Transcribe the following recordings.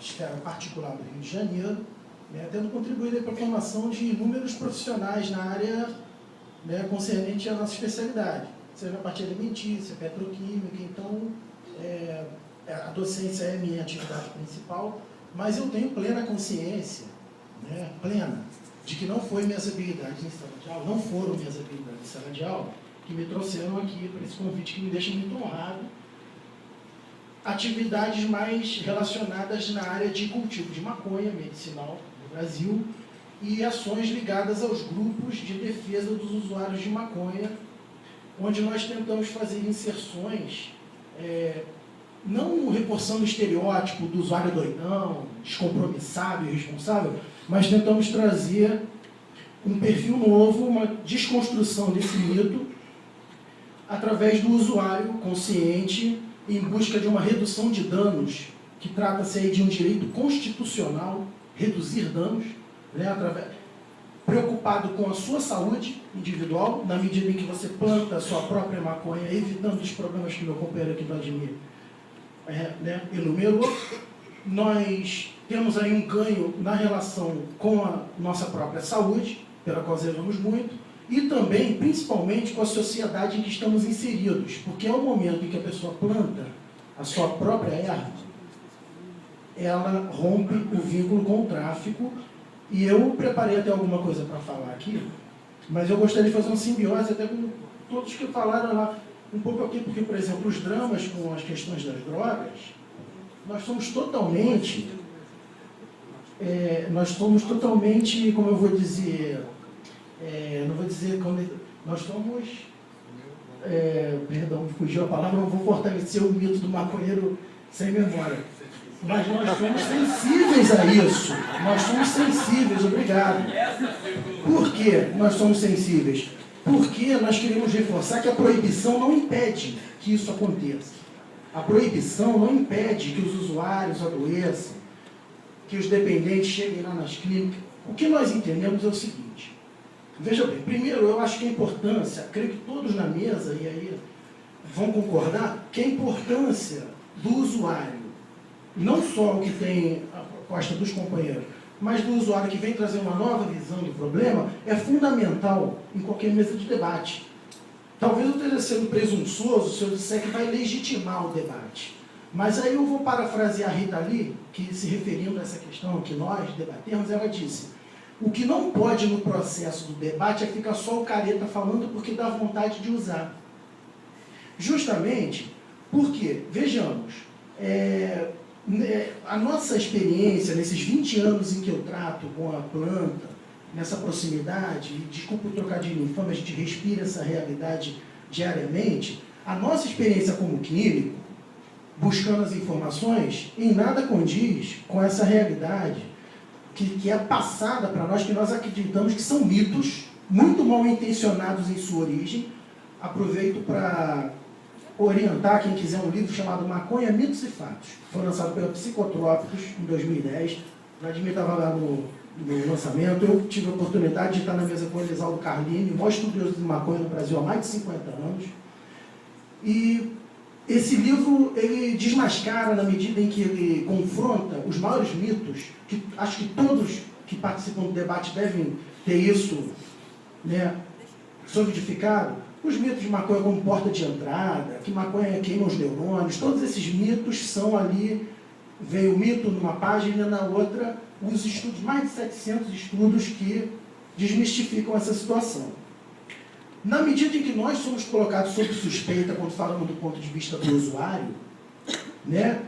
esfera particular do Rio de Janeiro, né, tendo contribuído para a formação de inúmeros profissionais na área, né, concernente à nossa especialidade, seja a parte alimentícia, petroquímica. Então, a docência é a minha atividade principal, mas eu tenho plena consciência, né, plena, de que não foi minhas habilidades em sala de aula, não foram minhas habilidades em sala de aula que me trouxeram aqui para esse convite, que me deixa muito honrado. Atividades mais relacionadas na área de cultivo de maconha medicinal no Brasil e ações ligadas aos grupos de defesa dos usuários de maconha, onde nós tentamos fazer inserções, não reforçando o estereótipo do usuário doidão, descompromissado e irresponsável, mas tentamos trazer um perfil novo, uma desconstrução desse mito, através do usuário consciente, em busca de uma redução de danos, que trata-se aí de um direito constitucional, reduzir danos, né, preocupado com a sua saúde individual, na medida em que você planta a sua própria maconha, evitando os problemas que meu companheiro aqui, Vladimir, enumerou. Nós temos aí um ganho na relação com a nossa própria saúde, pela qual zelamos muito, e também, principalmente, com a sociedade em que estamos inseridos, porque é o momento em que a pessoa planta a sua própria erva, ela rompe o vínculo com o tráfico. E eu preparei até alguma coisa para falar aqui, mas eu gostaria de fazer uma simbiose até com todos que falaram lá um pouco aqui, porque, por exemplo, os dramas com as questões das drogas, nós somos totalmente, como eu vou dizer, não vou dizer como nós somos, perdão, me fugiu a palavra, não vou fortalecer o mito do maconheiro sem memória. Mas nós somos sensíveis a isso. Nós somos sensíveis, obrigado. Por que nós somos sensíveis? Porque nós queremos reforçar que a proibição não impede que isso aconteça. A proibição não impede que os usuários adoeçam, que os dependentes cheguem lá nas clínicas. O que nós entendemos é o seguinte. Veja bem, primeiro, eu acho que a importância, creio que todos na mesa, e aí vão concordar, que a importância do usuário, não só o que tem a proposta dos companheiros, mas do usuário que vem trazer uma nova visão do problema, é fundamental em qualquer mesa de debate. Talvez eu esteja sendo presunçoso se eu disser que vai legitimar o debate. Mas aí eu vou parafrasear a Rita Lee, que, se referindo a essa questão que nós debatemos, ela disse: o que não pode no processo do debate é ficar só o careta falando porque dá vontade de usar. Justamente porque, vejamos, a nossa experiência, nesses 20 anos em que eu trato com a planta, nessa proximidade, e desculpa o trocadilho infame, a gente respira essa realidade diariamente, a nossa experiência como clínico, buscando as informações, em nada condiz com essa realidade que é passada para nós, que nós acreditamos que são mitos, muito mal intencionados em sua origem. Aproveito para orientar quem quiser um livro chamado Maconha, Mitos e Fatos. Foi lançado pela Psicotrópicos em 2010. Vladimir estava lá no lançamento. Eu tive a oportunidade de estar na mesa com o Elisaldo Carlini, maior estudioso de maconha no Brasil há mais de 50 anos. E esse livro, ele desmascara na medida em que ele confronta os maiores mitos, que acho que todos que participam do debate devem ter isso, né, solidificado. Os mitos de maconha como porta de entrada, que maconha queima os neurônios, todos esses mitos são ali, veio o mito numa página e na outra os estudos, mais de 700 estudos que desmistificam essa situação. Na medida em que nós somos colocados sob suspeita, quando falamos do ponto de vista do usuário, né,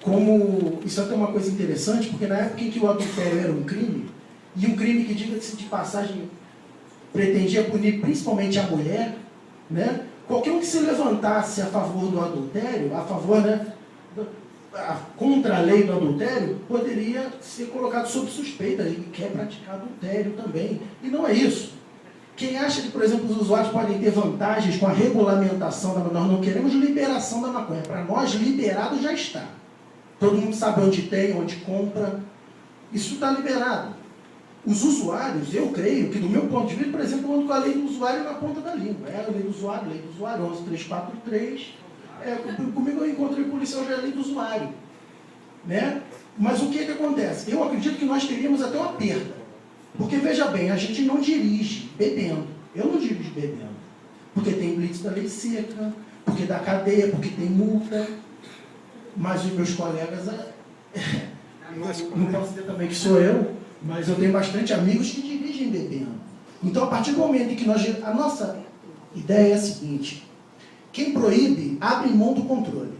como isso é até uma coisa interessante, porque na época em que o adultério era um crime, e um crime que, diga-se de passagem, pretendia punir principalmente a mulher, né, qualquer um que se levantasse a favor do adultério, a favor, né, contra a lei do adultério, poderia ser colocado sob suspeita, ele quer praticar adultério também. E não é isso. Quem acha que, por exemplo, os usuários podem ter vantagens com a regulamentação da maconha, nós não queremos liberação da maconha. Para nós, liberado já está. Todo mundo sabe onde tem, onde compra. Isso está liberado. Os usuários, eu creio que, do meu ponto de vista, por exemplo, eu ando com a lei do usuário na ponta da língua. É a lei do usuário, 11343. Comigo eu encontrei policial, já é a lei do usuário. né? Mas o que acontece? Eu acredito que nós teríamos até uma perda. Porque, veja bem, a gente não dirige bebendo. Eu não dirijo bebendo. Porque tem blitz da lei seca, porque dá cadeia, porque tem multa. Mas os meus colegas, não posso dizer também que sou eu, mas eu tenho bastante amigos que dirigem bebendo. Então, a partir do momento em que a nossa ideia é a seguinte: quem proíbe, abre mão do controle.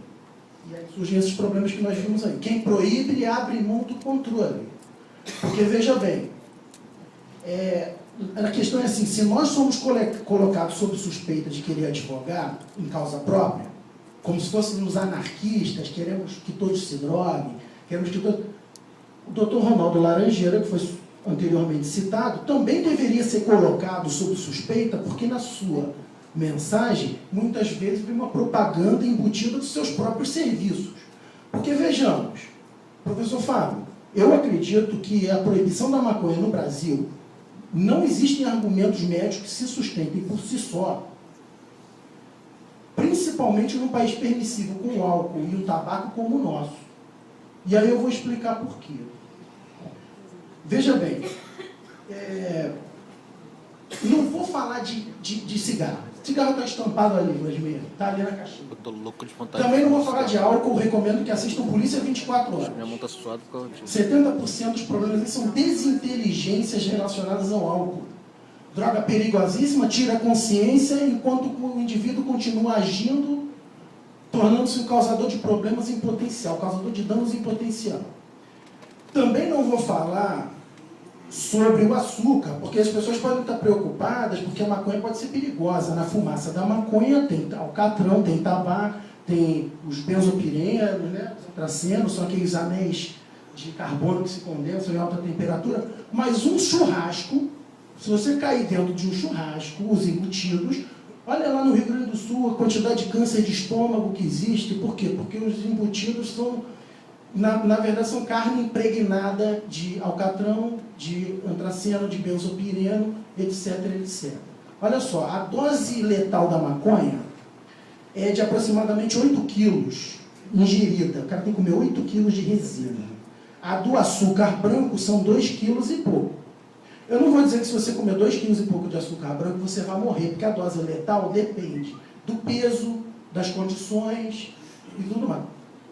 E aí surgem esses problemas que nós vimos aí. Quem proíbe, abre mão do controle. Porque, veja bem, a questão é assim: se nós somos colocados sob suspeita de querer advogar em causa própria, como se fôssemos anarquistas, queremos que todos se droguem, queremos que todos... O doutor Ronaldo Laranjeira, que foi anteriormente citado, também deveria ser colocado sob suspeita, porque na sua mensagem, muitas vezes, vem uma propaganda embutida dos seus próprios serviços. Porque, vejamos, professor Fábio, eu acredito que a proibição da maconha no Brasil, não existem argumentos médicos que se sustentem por si só, principalmente num país permissivo com o álcool e o tabaco como o nosso. E aí eu vou explicar por quê. Veja bem, não vou falar de cigarro. Cigarro está estampado ali, Vladimir, está ali na caixinha. Eu tô louco de vontade. Também não vou falar de álcool, recomendo que assistam Polícia 24 horas. Minha mão tá suada por causa disso. 70% dos problemas são desinteligências relacionadas ao álcool. Droga perigosíssima, tira a consciência, enquanto o indivíduo continua agindo, tornando-se um causador de problemas em potencial, causador de danos em potencial. Também não vou falar sobre o açúcar, porque as pessoas podem estar preocupadas, porque a maconha pode ser perigosa. Na fumaça da maconha tem alcatrão, tem tabaco, tem os benzopirenos, né? Os antracenos, são aqueles anéis de carbono que se condensam em alta temperatura. Mas um churrasco, se você cair dentro de um churrasco, os embutidos, olha lá no Rio Grande do Sul a quantidade de câncer de estômago que existe. Por quê? Porque os embutidos são, na verdade, são carne impregnada de alcatrão, de antraceno, de benzopireno, etc, etc. Olha só, a dose letal da maconha é de aproximadamente 8 quilos ingerida. O cara tem que comer 8 quilos de resina. A do açúcar branco são 2 quilos e pouco. Eu não vou dizer que se você comer 2 quilos e pouco de açúcar branco, você vai morrer, porque a dose letal depende do peso, das condições e tudo mais.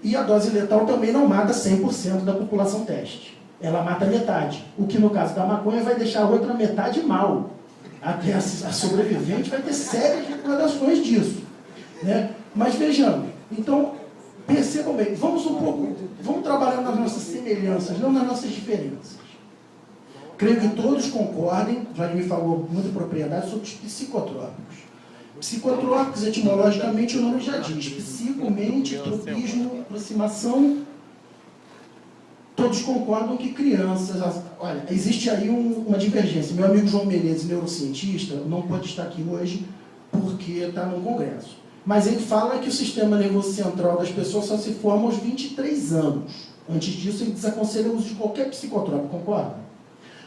E a dose letal também não mata 100% da população teste. Ela mata metade. O que, no caso da maconha, vai deixar a outra metade mal. Até a sobrevivente vai ter sérias recordações disso, né? Mas vejamos. Então, percebam bem. Vamos trabalhar nas nossas semelhanças, não nas nossas diferenças. Creio que todos concordem, Vladimir falou com muita propriedade sobre os psicotrópicos. Psicotrópicos, etimologicamente, o nome já diz. Psico, mente, tropismo, aproximação. Todos concordam que crianças... Olha, existe aí uma divergência. Meu amigo João Menezes, neurocientista, não pode estar aqui hoje porque está no congresso. Mas ele fala que o sistema nervoso central das pessoas só se forma aos 23 anos. Antes disso, ele desaconselha o uso de qualquer psicotrópico, concorda?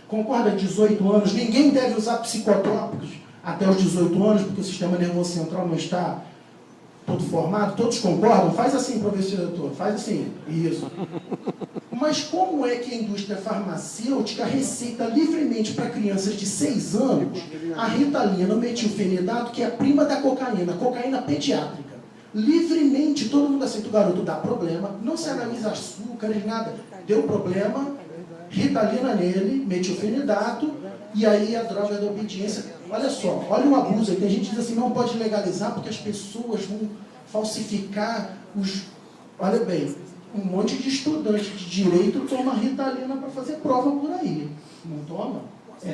Concorda? 18 anos. Ninguém deve usar psicotrópicos até os 18 anos, porque o sistema nervoso central não está todo formado. Todos concordam? Faz assim, professor doutor. Faz assim. Isso. Mas como é que a indústria farmacêutica receita livremente para crianças de 6 anos a ritalina, o metilfenidato, que é a prima da cocaína pediátrica? Livremente, todo mundo aceita. O garoto dá problema, não se analisa açúcares, nada. Deu problema, ritalina nele, metilfenidato, e aí a droga da obediência. Olha só, olha o abuso aí. Tem gente que diz assim, não pode legalizar porque as pessoas vão falsificar os... Olha bem, um monte de estudante de direito toma ritalina para fazer prova por aí. Não toma?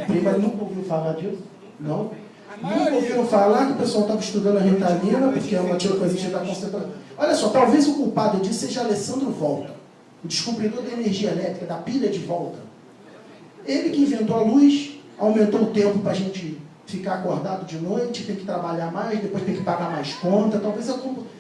Prima, nunca ouviu falar disso? Não? Nunca ouviram falar que o pessoal estava estudando a ritalina porque é uma coisa da concentração. Olha só, talvez o culpado disso seja Alessandro Volta, o descobridor da energia elétrica, da pilha de volta. Ele que inventou a luz, aumentou o tempo para a gente ficar acordado de noite, tem que trabalhar mais, depois tem que pagar mais conta. Talvez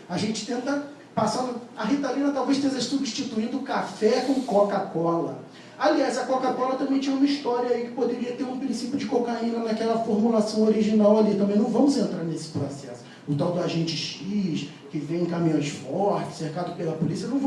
a gente tenta passar... A ritalina talvez esteja substituindo o café com Coca-Cola. Aliás, a Coca-Cola também tinha uma história aí que poderia ter um princípio de cocaína naquela formulação original ali. Também não vamos entrar nesse processo. O tal do agente X, que vem em caminhões fortes, cercado pela polícia, não